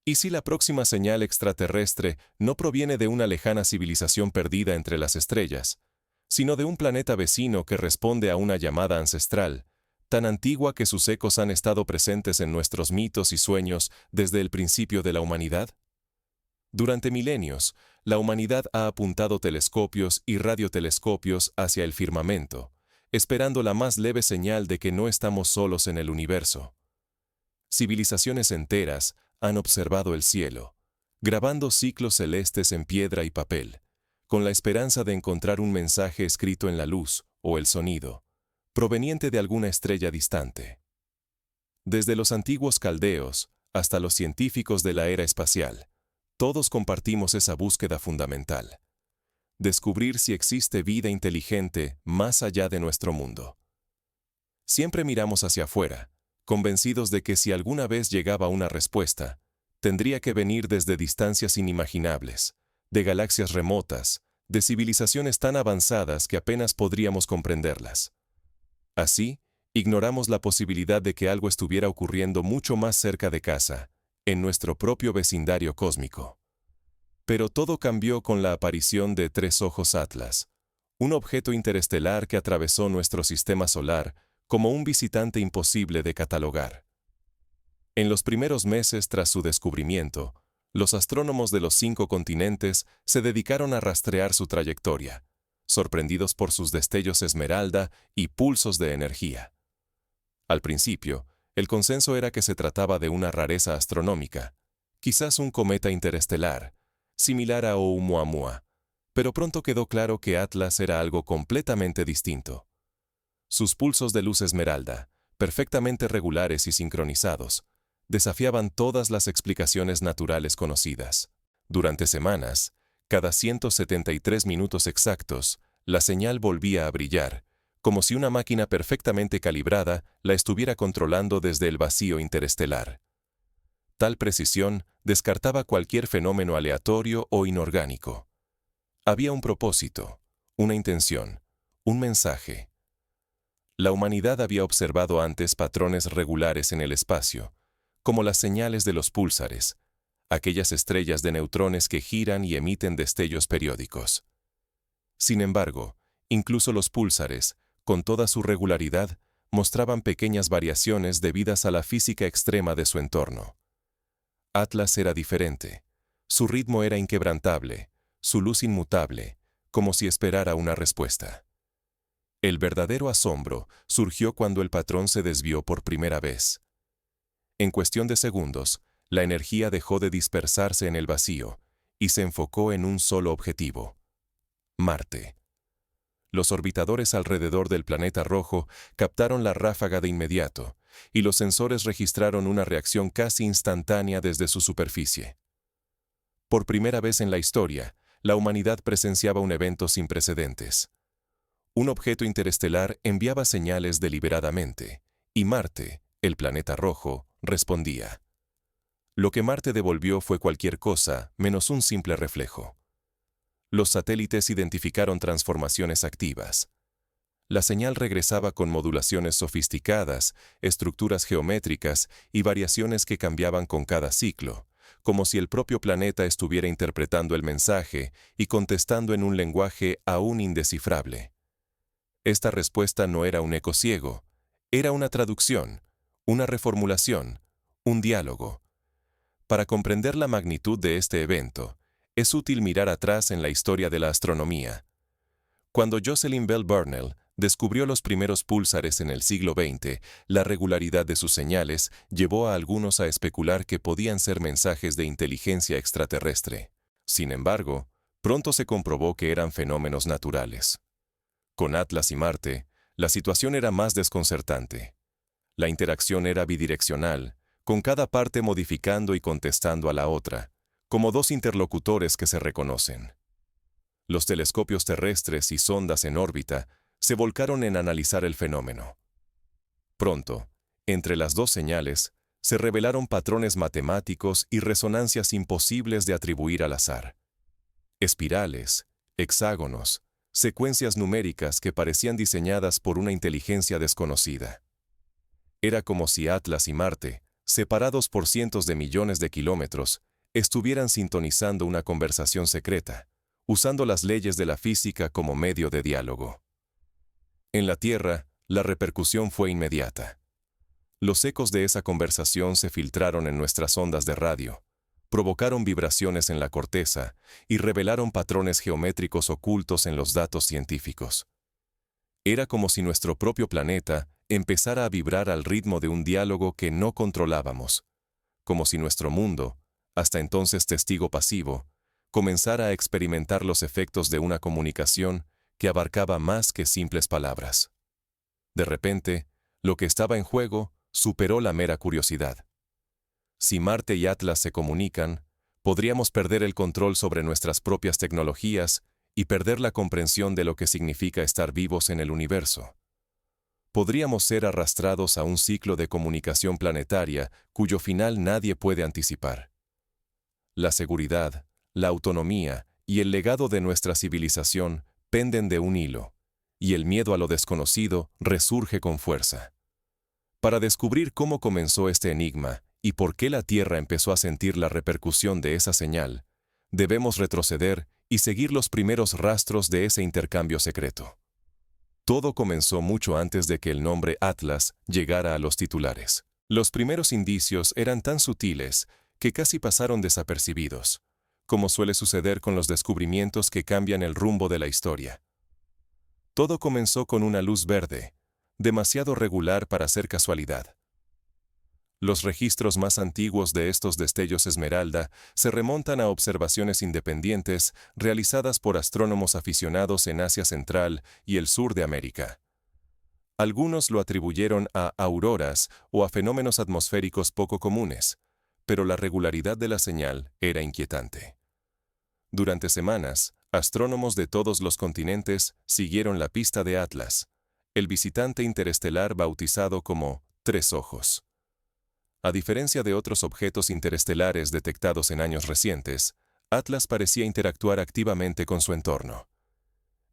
¿Y si la próxima señal extraterrestre no proviene de una lejana civilización perdida entre las estrellas, sino de un planeta vecino que responde a una llamada ancestral, tan antigua que sus ecos han estado presentes en nuestros mitos y sueños desde el principio de la humanidad? Durante milenios, la humanidad ha apuntado telescopios y radiotelescopios hacia el firmamento, esperando la más leve señal de que no estamos solos en el universo. Civilizaciones enteras han observado el cielo, grabando ciclos celestes en piedra y papel, con la esperanza de encontrar un mensaje escrito en la luz o el sonido, proveniente de alguna estrella distante. Desde los antiguos caldeos hasta los científicos de la era espacial, todos compartimos esa búsqueda fundamental: descubrir si existe vida inteligente más allá de nuestro mundo. Siempre miramos hacia afuera, convencidos de que si alguna vez llegaba una respuesta, tendría que venir desde distancias inimaginables, de galaxias remotas, de civilizaciones tan avanzadas que apenas podríamos comprenderlas. Así, ignoramos la posibilidad de que algo estuviera ocurriendo mucho más cerca de casa, en nuestro propio vecindario cósmico. Pero todo cambió con la aparición de Tres Ojos Atlas, un objeto interestelar que atravesó nuestro sistema solar como un visitante imposible de catalogar. En los primeros meses tras su descubrimiento, los astrónomos de los 5 continentes se dedicaron a rastrear su trayectoria, sorprendidos por sus destellos esmeralda y pulsos de energía. Al principio, el consenso era que se trataba de una rareza astronómica, quizás un cometa interestelar, similar a Oumuamua, pero pronto quedó claro que Atlas era algo completamente distinto. Sus pulsos de luz esmeralda, perfectamente regulares y sincronizados, desafiaban todas las explicaciones naturales conocidas. Durante semanas, cada 173 minutos exactos, la señal volvía a brillar, como si una máquina perfectamente calibrada la estuviera controlando desde el vacío interestelar. Tal precisión descartaba cualquier fenómeno aleatorio o inorgánico. Había un propósito, una intención, un mensaje. La humanidad había observado antes patrones regulares en el espacio, como las señales de los púlsares, aquellas estrellas de neutrones que giran y emiten destellos periódicos. Sin embargo, incluso los púlsares, con toda su regularidad, mostraban pequeñas variaciones debidas a la física extrema de su entorno. Atlas era diferente. Su ritmo era inquebrantable, su luz inmutable, como si esperara una respuesta. El verdadero asombro surgió cuando el patrón se desvió por primera vez. En cuestión de segundos, la energía dejó de dispersarse en el vacío y se enfocó en un solo objetivo: Marte. Los orbitadores alrededor del planeta rojo captaron la ráfaga de inmediato, y los sensores registraron una reacción casi instantánea desde su superficie. Por primera vez en la historia, la humanidad presenciaba un evento sin precedentes. Un objeto interestelar enviaba señales deliberadamente, y Marte, el planeta rojo, respondía. Lo que Marte devolvió fue cualquier cosa menos un simple reflejo. Los satélites identificaron transformaciones activas. La señal regresaba con modulaciones sofisticadas, estructuras geométricas y variaciones que cambiaban con cada ciclo, como si el propio planeta estuviera interpretando el mensaje y contestando en un lenguaje aún indescifrable. Esta respuesta no era un eco ciego, era una traducción, una reformulación, un diálogo. Para comprender la magnitud de este evento, es útil mirar atrás en la historia de la astronomía. Cuando Jocelyn Bell Burnell descubrió los primeros púlsares en el siglo XX, la regularidad de sus señales llevó a algunos a especular que podían ser mensajes de inteligencia extraterrestre. Sin embargo, pronto se comprobó que eran fenómenos naturales. Con Atlas y Marte, la situación era más desconcertante. La interacción era bidireccional, con cada parte modificando y contestando a la otra, como dos interlocutores que se reconocen. Los telescopios terrestres y sondas en órbita se volcaron en analizar el fenómeno. Pronto, entre las dos señales, se revelaron patrones matemáticos y resonancias imposibles de atribuir al azar. Espirales, hexágonos, secuencias numéricas que parecían diseñadas por una inteligencia desconocida. Era como si Atlas y Marte separados por cientos de millones de kilómetros, estuvieran sintonizando una conversación secreta, usando las leyes de la física como medio de diálogo. En la Tierra, la repercusión fue inmediata. Los ecos de esa conversación se filtraron en nuestras ondas de radio, provocaron vibraciones en la corteza y revelaron patrones geométricos ocultos en los datos científicos. Era como si nuestro propio planeta empezara a vibrar al ritmo de un diálogo que no controlábamos, como si nuestro mundo, hasta entonces testigo pasivo, comenzara a experimentar los efectos de una comunicación que abarcaba más que simples palabras. De repente, lo que estaba en juego superó la mera curiosidad. Si Marte y Atlas se comunican, podríamos perder el control sobre nuestras propias tecnologías y perder la comprensión de lo que significa estar vivos en el universo. Podríamos ser arrastrados a un ciclo de comunicación planetaria cuyo final nadie puede anticipar. La seguridad, la autonomía y el legado de nuestra civilización penden de un hilo, y el miedo a lo desconocido resurge con fuerza. Para descubrir cómo comenzó este enigma y por qué la Tierra empezó a sentir la repercusión de esa señal, debemos retroceder y seguir los primeros rastros de ese intercambio secreto. Todo comenzó mucho antes de que el nombre Atlas llegara a los titulares. Los primeros indicios eran tan sutiles que casi pasaron desapercibidos, como suele suceder con los descubrimientos que cambian el rumbo de la historia. Todo comenzó con una luz verde, demasiado regular para ser casualidad. Los registros más antiguos de estos destellos esmeralda se remontan a observaciones independientes realizadas por astrónomos aficionados en Asia Central y el sur de América. Algunos lo atribuyeron a auroras o a fenómenos atmosféricos poco comunes, pero la regularidad de la señal era inquietante. Durante semanas, astrónomos de todos los continentes siguieron la pista de Atlas, el visitante interestelar bautizado como Tres Ojos. A diferencia de otros objetos interestelares detectados en años recientes, Atlas parecía interactuar activamente con su entorno.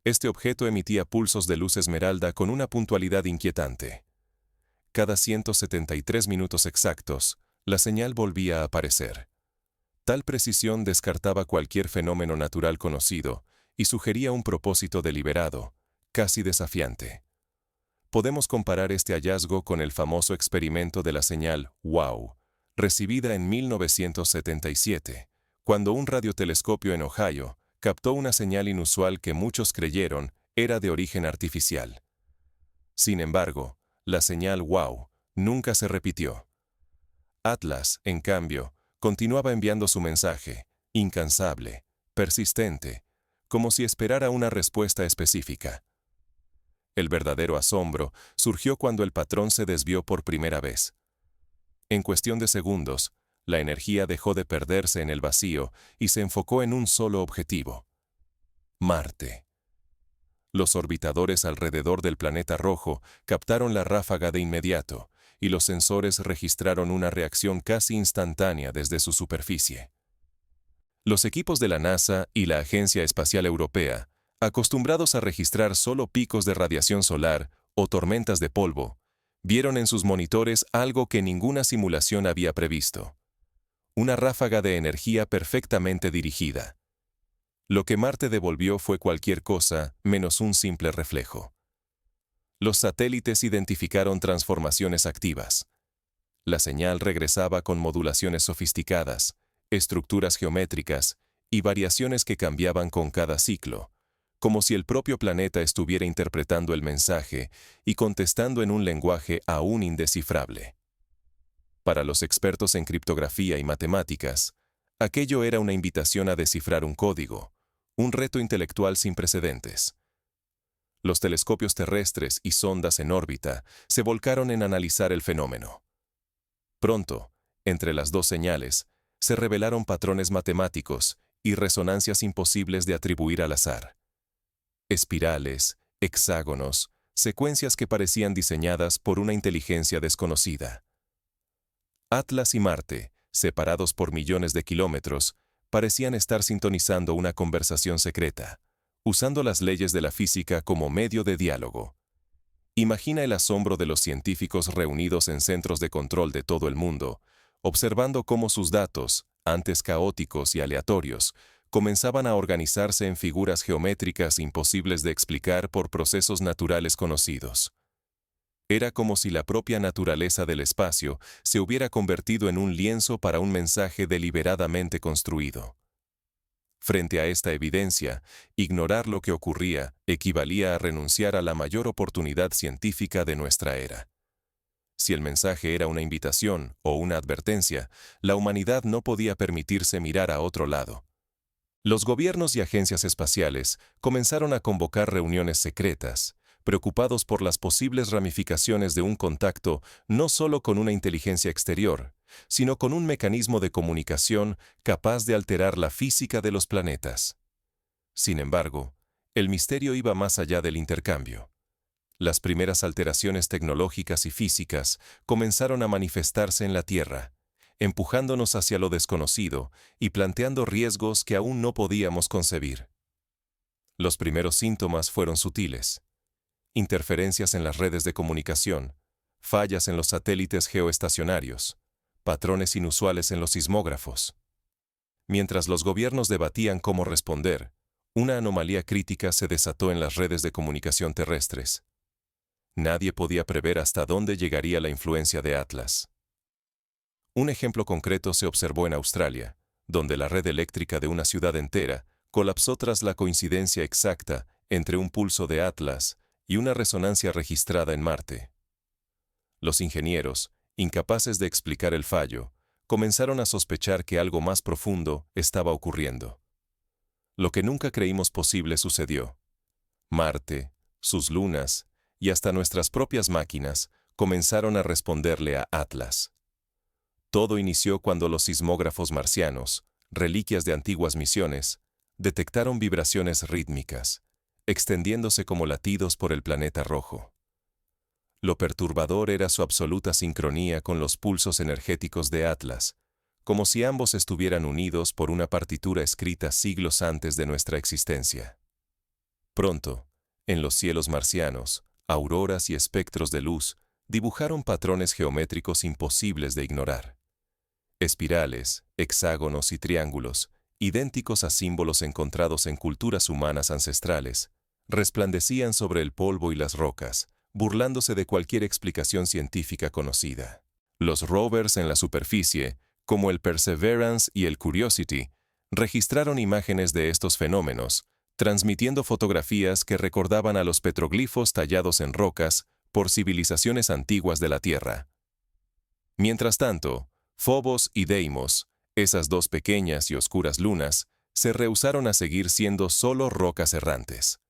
Este objeto emitía pulsos de luz esmeralda con una puntualidad inquietante. Cada 173 minutos exactos, la señal volvía a aparecer. Tal precisión descartaba cualquier fenómeno natural conocido y sugería un propósito deliberado, casi desafiante. Podemos comparar este hallazgo con el famoso experimento de la señal WOW, recibida en 1977, cuando un radiotelescopio en Ohio captó una señal inusual que muchos creyeron era de origen artificial. Sin embargo, la señal WOW nunca se repitió. Atlas, en cambio, continuaba enviando su mensaje, incansable, persistente, como si esperara una respuesta específica. El verdadero asombro surgió cuando el patrón se desvió por primera vez. En cuestión de segundos, la energía dejó de perderse en el vacío y se enfocó en un solo objetivo: Marte. Los orbitadores alrededor del planeta rojo captaron la ráfaga de inmediato, y los sensores registraron una reacción casi instantánea desde su superficie. Los equipos de la NASA y la Agencia Espacial Europea, acostumbrados a registrar solo picos de radiación solar o tormentas de polvo, vieron en sus monitores algo que ninguna simulación había previsto: una ráfaga de energía perfectamente dirigida. Lo que Marte devolvió fue cualquier cosa menos un simple reflejo. Los satélites identificaron transformaciones activas. La señal regresaba con modulaciones sofisticadas, estructuras geométricas y variaciones que cambiaban con cada ciclo, como si el propio planeta estuviera interpretando el mensaje y contestando en un lenguaje aún indescifrable. Para los expertos en criptografía y matemáticas, aquello era una invitación a descifrar un código, un reto intelectual sin precedentes. Los telescopios terrestres y sondas en órbita se volcaron en analizar el fenómeno. Pronto, entre las dos señales, se revelaron patrones matemáticos y resonancias imposibles de atribuir al azar. Espirales, hexágonos, secuencias que parecían diseñadas por una inteligencia desconocida. Atlas y Marte, separados por millones de kilómetros, parecían estar sintonizando una conversación secreta, usando las leyes de la física como medio de diálogo. Imagina el asombro de los científicos reunidos en centros de control de todo el mundo, observando cómo sus datos, antes caóticos y aleatorios, comenzaban a organizarse en figuras geométricas imposibles de explicar por procesos naturales conocidos. Era como si la propia naturaleza del espacio se hubiera convertido en un lienzo para un mensaje deliberadamente construido. Frente a esta evidencia, ignorar lo que ocurría equivalía a renunciar a la mayor oportunidad científica de nuestra era. Si el mensaje era una invitación o una advertencia, la humanidad no podía permitirse mirar a otro lado. Los gobiernos y agencias espaciales comenzaron a convocar reuniones secretas, preocupados por las posibles ramificaciones de un contacto no solo con una inteligencia exterior, sino con un mecanismo de comunicación capaz de alterar la física de los planetas. Sin embargo, el misterio iba más allá del intercambio. Las primeras alteraciones tecnológicas y físicas comenzaron a manifestarse en la Tierra, empujándonos hacia lo desconocido y planteando riesgos que aún no podíamos concebir. Los primeros síntomas fueron sutiles: interferencias en las redes de comunicación, fallas en los satélites geoestacionarios, patrones inusuales en los sismógrafos. Mientras los gobiernos debatían cómo responder, una anomalía crítica se desató en las redes de comunicación terrestres. Nadie podía prever hasta dónde llegaría la influencia de Atlas. Un ejemplo concreto se observó en Australia, donde la red eléctrica de una ciudad entera colapsó tras la coincidencia exacta entre un pulso de Atlas y una resonancia registrada en Marte. Los ingenieros, incapaces de explicar el fallo, comenzaron a sospechar que algo más profundo estaba ocurriendo. Lo que nunca creímos posible sucedió. Marte, sus lunas y hasta nuestras propias máquinas comenzaron a responderle a Atlas. Todo inició cuando los sismógrafos marcianos, reliquias de antiguas misiones, detectaron vibraciones rítmicas, extendiéndose como latidos por el planeta rojo. Lo perturbador era su absoluta sincronía con los pulsos energéticos de Atlas, como si ambos estuvieran unidos por una partitura escrita siglos antes de nuestra existencia. Pronto, en los cielos marcianos, auroras y espectros de luz dibujaron patrones geométricos imposibles de ignorar. Espirales, hexágonos y triángulos, idénticos a símbolos encontrados en culturas humanas ancestrales, resplandecían sobre el polvo y las rocas, burlándose de cualquier explicación científica conocida. Los rovers en la superficie, como el Perseverance y el Curiosity, registraron imágenes de estos fenómenos, transmitiendo fotografías que recordaban a los petroglifos tallados en rocas por civilizaciones antiguas de la Tierra. Mientras tanto, Phobos y Deimos, esas dos pequeñas y oscuras lunas, se rehusaron a seguir siendo solo rocas errantes.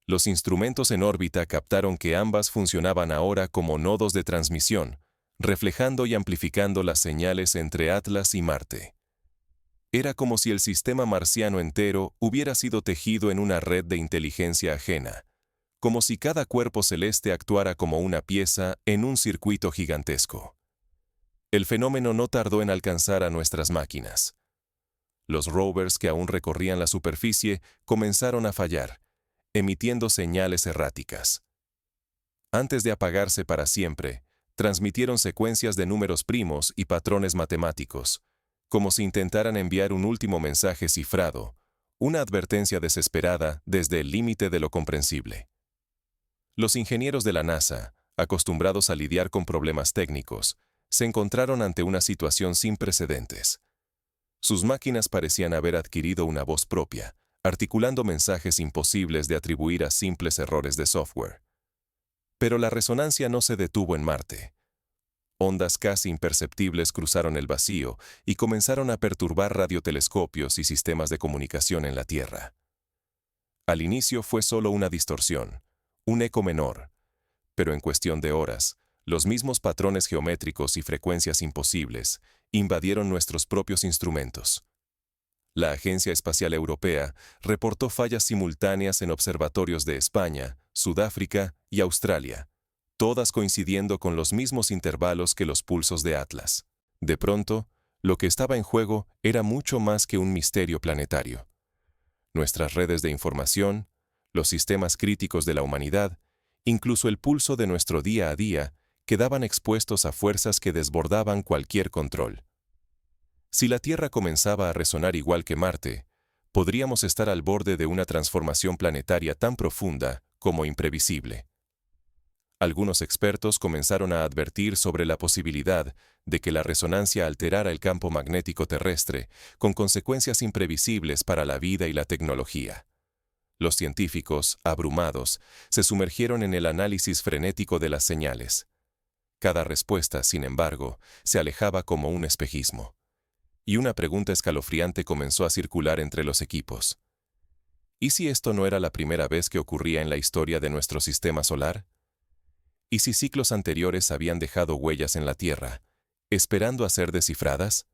Los instrumentos en órbita captaron que ambas funcionaban ahora como nodos de transmisión, reflejando y amplificando las señales entre Atlas y Marte. Era como si el sistema marciano entero hubiera sido tejido en una red de inteligencia ajena, como si cada cuerpo celeste actuara como una pieza en un circuito gigantesco. El fenómeno no tardó en alcanzar a nuestras máquinas. Los rovers que aún recorrían la superficie comenzaron a fallar, emitiendo señales erráticas. Antes de apagarse para siempre, transmitieron secuencias de números primos y patrones matemáticos, como si intentaran enviar un último mensaje cifrado, una advertencia desesperada desde el límite de lo comprensible. Los ingenieros de la NASA, acostumbrados a lidiar con problemas técnicos, se encontraron ante una situación sin precedentes. Sus máquinas parecían haber adquirido una voz propia, articulando mensajes imposibles de atribuir a simples errores de software. Pero la resonancia no se detuvo en Marte. Ondas casi imperceptibles cruzaron el vacío y comenzaron a perturbar radiotelescopios y sistemas de comunicación en la Tierra. Al inicio fue solo una distorsión, un eco menor, pero en cuestión de horas, los mismos patrones geométricos y frecuencias imposibles invadieron nuestros propios instrumentos. La Agencia Espacial Europea reportó fallas simultáneas en observatorios de España, Sudáfrica y Australia, todas coincidiendo con los mismos intervalos que los pulsos de Atlas. De pronto, lo que estaba en juego era mucho más que un misterio planetario. Nuestras redes de información, los sistemas críticos de la humanidad, incluso el pulso de nuestro día a día, quedaban expuestos a fuerzas que desbordaban cualquier control. Si la Tierra comenzaba a resonar igual que Marte, podríamos estar al borde de una transformación planetaria tan profunda como imprevisible. Algunos expertos comenzaron a advertir sobre la posibilidad de que la resonancia alterara el campo magnético terrestre, con consecuencias imprevisibles para la vida y la tecnología. Los científicos, abrumados, se sumergieron en el análisis frenético de las señales. Cada respuesta, sin embargo, se alejaba como un espejismo. Y una pregunta escalofriante comenzó a circular entre los equipos. ¿Y si esto no era la primera vez que ocurría en la historia de nuestro sistema solar? ¿Y si ciclos anteriores habían dejado huellas en la Tierra, esperando a ser descifradas?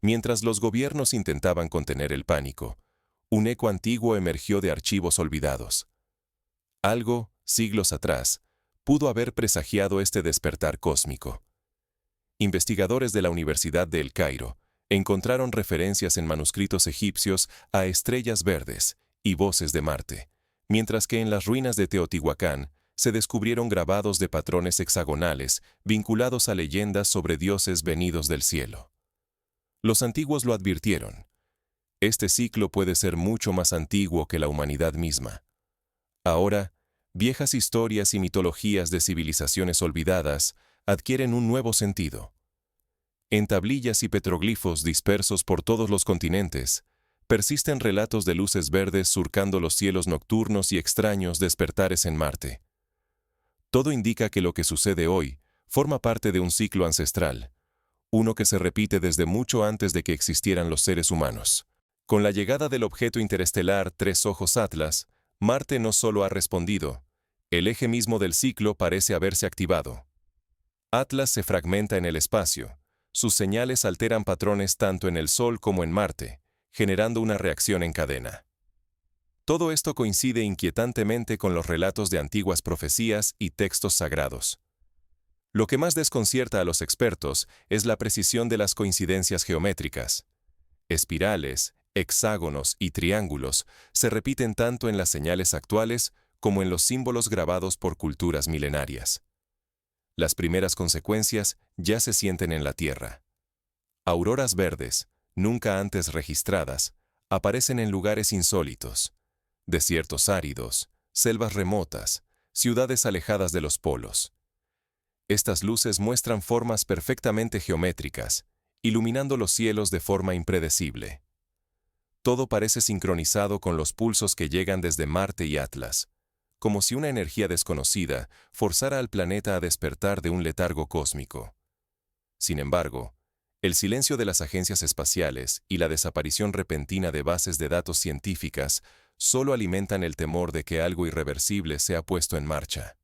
Mientras los gobiernos intentaban contener el pánico, un eco antiguo emergió de archivos olvidados. Algo, siglos atrás, pudo haber presagiado este despertar cósmico. Investigadores de la Universidad de El Cairo encontraron referencias en manuscritos egipcios a estrellas verdes y voces de Marte, mientras que en las ruinas de Teotihuacán se descubrieron grabados de patrones hexagonales vinculados a leyendas sobre dioses venidos del cielo. Los antiguos lo advirtieron. Este ciclo puede ser mucho más antiguo que la humanidad misma. Ahora, viejas historias y mitologías de civilizaciones olvidadas adquieren un nuevo sentido. En tablillas y petroglifos dispersos por todos los continentes, persisten relatos de luces verdes surcando los cielos nocturnos y extraños despertares en Marte. Todo indica que lo que sucede hoy forma parte de un ciclo ancestral, uno que se repite desde mucho antes de que existieran los seres humanos. Con la llegada del objeto interestelar Tres Ojos Atlas, Marte no solo ha respondido, el eje mismo del ciclo parece haberse activado. Atlas se fragmenta en el espacio. Sus señales alteran patrones tanto en el Sol como en Marte, generando una reacción en cadena. Todo esto coincide inquietantemente con los relatos de antiguas profecías y textos sagrados. Lo que más desconcierta a los expertos es la precisión de las coincidencias geométricas. Espirales, hexágonos y triángulos se repiten tanto en las señales actuales como en los símbolos grabados por culturas milenarias. Las primeras consecuencias ya se sienten en la Tierra. Auroras verdes, nunca antes registradas, aparecen en lugares insólitos. Desiertos áridos, selvas remotas, ciudades alejadas de los polos. Estas luces muestran formas perfectamente geométricas, iluminando los cielos de forma impredecible. Todo parece sincronizado con los pulsos que llegan desde Marte y Atlas, como si una energía desconocida forzara al planeta a despertar de un letargo cósmico. Sin embargo, el silencio de las agencias espaciales y la desaparición repentina de bases de datos científicas solo alimentan el temor de que algo irreversible sea puesto en marcha.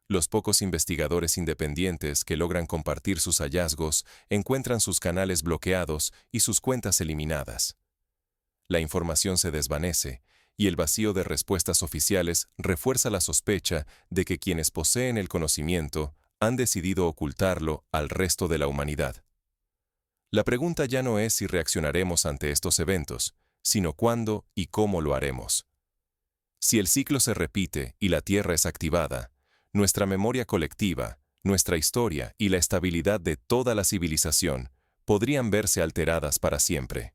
Los pocos investigadores independientes que logran compartir sus hallazgos encuentran sus canales bloqueados y sus cuentas eliminadas. La información se desvanece, y el vacío de respuestas oficiales refuerza la sospecha de que quienes poseen el conocimiento han decidido ocultarlo al resto de la humanidad. La pregunta ya no es si reaccionaremos ante estos eventos, sino cuándo y cómo lo haremos. Si el ciclo se repite y la Tierra es activada, nuestra memoria colectiva, nuestra historia y la estabilidad de toda la civilización podrían verse alteradas para siempre.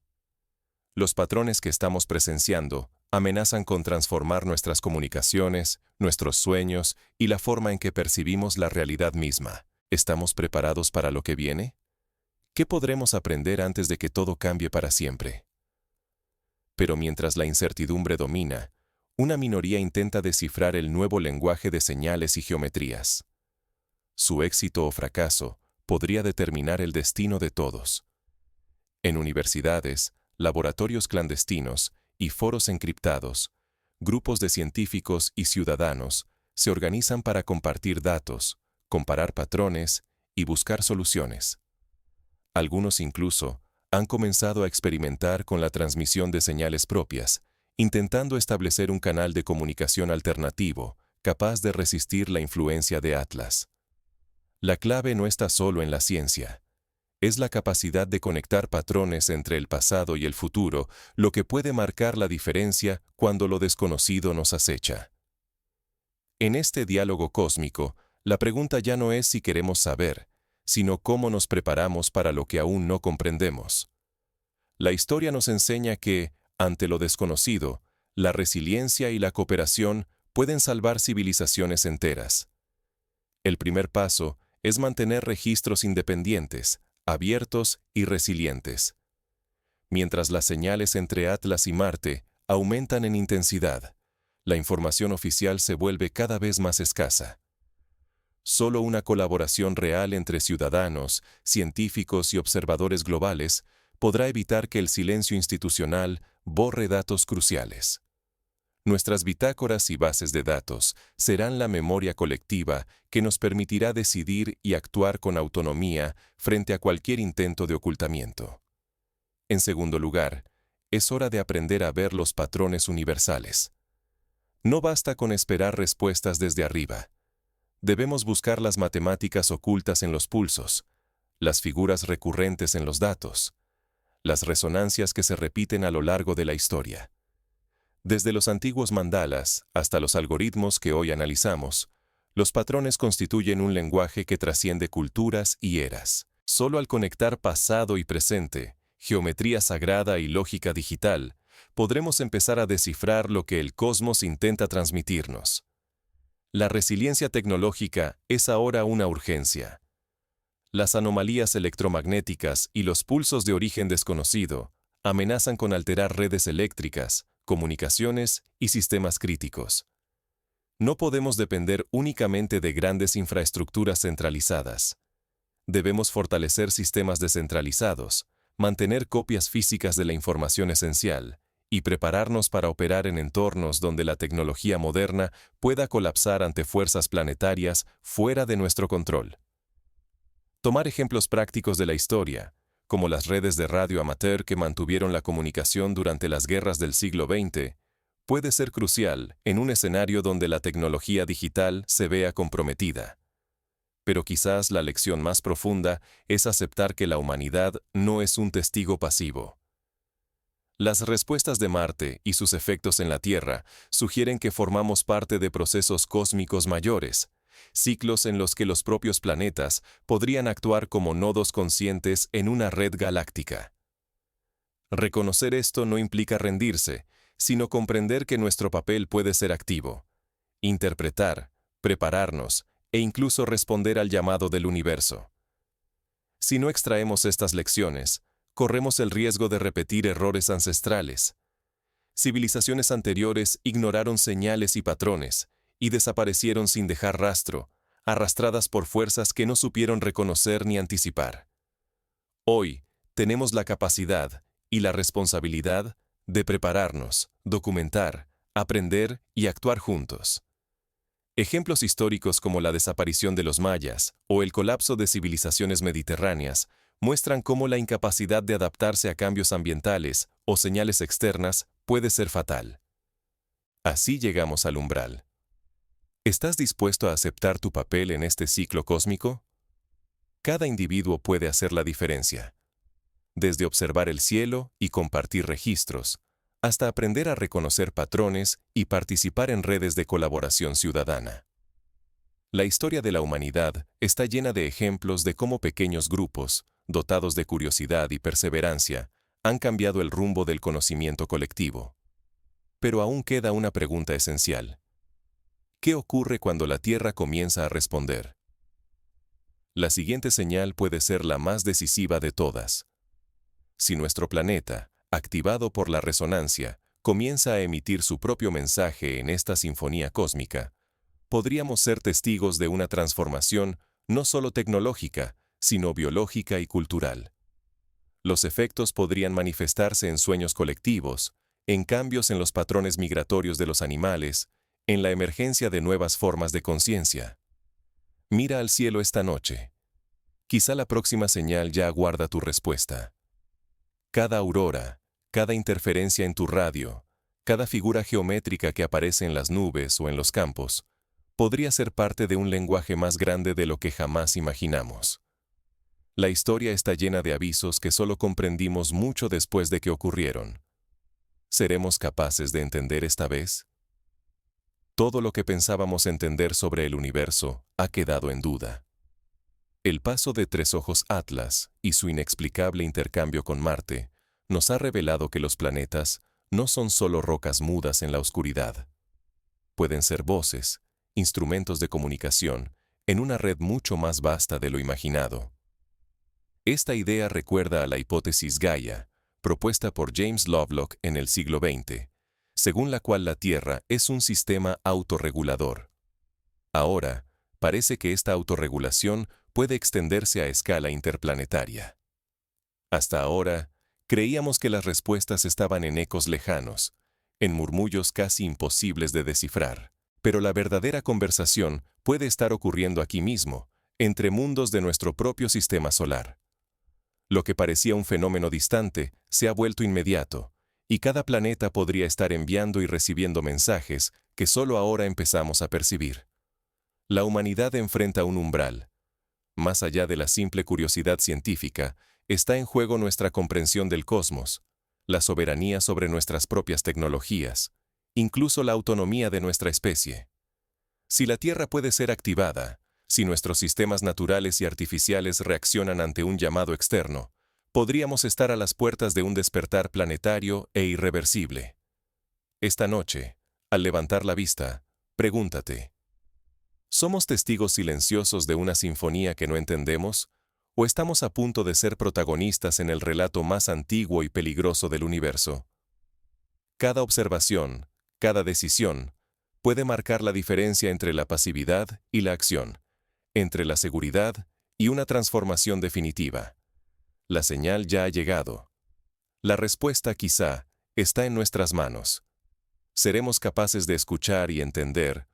Los patrones que estamos presenciando amenazan con transformar nuestras comunicaciones, nuestros sueños y la forma en que percibimos la realidad misma. ¿Estamos preparados para lo que viene? ¿Qué podremos aprender antes de que todo cambie para siempre? Pero mientras la incertidumbre domina, una minoría intenta descifrar el nuevo lenguaje de señales y geometrías. Su éxito o fracaso podría determinar el destino de todos. En universidades, laboratorios clandestinos y foros encriptados, grupos de científicos y ciudadanos se organizan para compartir datos, comparar patrones y buscar soluciones. Algunos incluso han comenzado a experimentar con la transmisión de señales propias, intentando establecer un canal de comunicación alternativo capaz de resistir la influencia de Atlas. La clave no está solo en la ciencia. Es la capacidad de conectar patrones entre el pasado y el futuro lo que puede marcar la diferencia cuando lo desconocido nos acecha. En este diálogo cósmico, la pregunta ya no es si queremos saber, sino cómo nos preparamos para lo que aún no comprendemos. La historia nos enseña que, ante lo desconocido, la resiliencia y la cooperación pueden salvar civilizaciones enteras. El primer paso es mantener registros independientes, abiertos y resilientes. Mientras las señales entre Atlas y Marte aumentan en intensidad, la información oficial se vuelve cada vez más escasa. Solo una colaboración real entre ciudadanos, científicos y observadores globales podrá evitar que el silencio institucional borre datos cruciales. Nuestras bitácoras y bases de datos serán la memoria colectiva que nos permitirá decidir y actuar con autonomía frente a cualquier intento de ocultamiento. En segundo lugar, es hora de aprender a ver los patrones universales. No basta con esperar respuestas desde arriba. Debemos buscar las matemáticas ocultas en los pulsos, las figuras recurrentes en los datos, las resonancias que se repiten a lo largo de la historia. Desde los antiguos mandalas hasta los algoritmos que hoy analizamos, los patrones constituyen un lenguaje que trasciende culturas y eras. Solo al conectar pasado y presente, geometría sagrada y lógica digital, podremos empezar a descifrar lo que el cosmos intenta transmitirnos. La resiliencia tecnológica es ahora una urgencia. Las anomalías electromagnéticas y los pulsos de origen desconocido amenazan con alterar redes eléctricas, comunicaciones y sistemas críticos. No podemos depender únicamente de grandes infraestructuras centralizadas. Debemos fortalecer sistemas descentralizados, mantener copias físicas de la información esencial y prepararnos para operar en entornos donde la tecnología moderna pueda colapsar ante fuerzas planetarias fuera de nuestro control. Tomar ejemplos prácticos de la historia, como las redes de radio amateur que mantuvieron la comunicación durante las guerras del siglo XX, puede ser crucial en un escenario donde la tecnología digital se vea comprometida. Pero quizás la lección más profunda es aceptar que la humanidad no es un testigo pasivo. Las respuestas de Marte y sus efectos en la Tierra sugieren que formamos parte de procesos cósmicos mayores, ciclos en los que los propios planetas podrían actuar como nodos conscientes en una red galáctica. Reconocer esto no implica rendirse, sino comprender que nuestro papel puede ser activo, interpretar, prepararnos e incluso responder al llamado del universo. Si no extraemos estas lecciones, corremos el riesgo de repetir errores ancestrales. Civilizaciones anteriores ignoraron señales y patrones, y desaparecieron sin dejar rastro, arrastradas por fuerzas que no supieron reconocer ni anticipar. Hoy, tenemos la capacidad y la responsabilidad de prepararnos, documentar, aprender y actuar juntos. Ejemplos históricos como la desaparición de los mayas o el colapso de civilizaciones mediterráneas muestran cómo la incapacidad de adaptarse a cambios ambientales o señales externas puede ser fatal. Así llegamos al umbral. ¿Estás dispuesto a aceptar tu papel en este ciclo cósmico? Cada individuo puede hacer la diferencia. Desde observar el cielo y compartir registros, hasta aprender a reconocer patrones y participar en redes de colaboración ciudadana. La historia de la humanidad está llena de ejemplos de cómo pequeños grupos, dotados de curiosidad y perseverancia, han cambiado el rumbo del conocimiento colectivo. Pero aún queda una pregunta esencial. ¿Qué ocurre cuando la Tierra comienza a responder? La siguiente señal puede ser la más decisiva de todas. Si nuestro planeta, activado por la resonancia, comienza a emitir su propio mensaje en esta sinfonía cósmica, podríamos ser testigos de una transformación no solo tecnológica, sino biológica y cultural. Los efectos podrían manifestarse en sueños colectivos, en cambios en los patrones migratorios de los animales, en la emergencia de nuevas formas de conciencia. Mira al cielo esta noche. Quizá la próxima señal ya aguarda tu respuesta. Cada aurora, cada interferencia en tu radio, cada figura geométrica que aparece en las nubes o en los campos, podría ser parte de un lenguaje más grande de lo que jamás imaginamos. La historia está llena de avisos que solo comprendimos mucho después de que ocurrieron. ¿Seremos capaces de entender esta vez? Todo lo que pensábamos entender sobre el universo ha quedado en duda. El paso de Tres Ojos Atlas y su inexplicable intercambio con Marte nos ha revelado que los planetas no son solo rocas mudas en la oscuridad. Pueden ser voces, instrumentos de comunicación, en una red mucho más vasta de lo imaginado. Esta idea recuerda a la hipótesis Gaia, propuesta por James Lovelock en el siglo XX, según la cual la Tierra es un sistema autorregulador. Ahora, parece que esta autorregulación puede extenderse a escala interplanetaria. Hasta ahora, creíamos que las respuestas estaban en ecos lejanos, en murmullos casi imposibles de descifrar. Pero la verdadera conversación puede estar ocurriendo aquí mismo, entre mundos de nuestro propio sistema solar. Lo que parecía un fenómeno distante se ha vuelto inmediato, y cada planeta podría estar enviando y recibiendo mensajes que solo ahora empezamos a percibir. La humanidad enfrenta un umbral. Más allá de la simple curiosidad científica, está en juego nuestra comprensión del cosmos, la soberanía sobre nuestras propias tecnologías, incluso la autonomía de nuestra especie. Si la Tierra puede ser activada, si nuestros sistemas naturales y artificiales reaccionan ante un llamado externo, podríamos estar a las puertas de un despertar planetario e irreversible. Esta noche, al levantar la vista, pregúntate, ¿somos testigos silenciosos de una sinfonía que no entendemos? ¿O estamos a punto de ser protagonistas en el relato más antiguo y peligroso del universo? Cada observación, cada decisión, puede marcar la diferencia entre la pasividad y la acción, entre la seguridad y una transformación definitiva. La señal ya ha llegado. La respuesta, quizá, está en nuestras manos. ¿Seremos capaces de escuchar y entender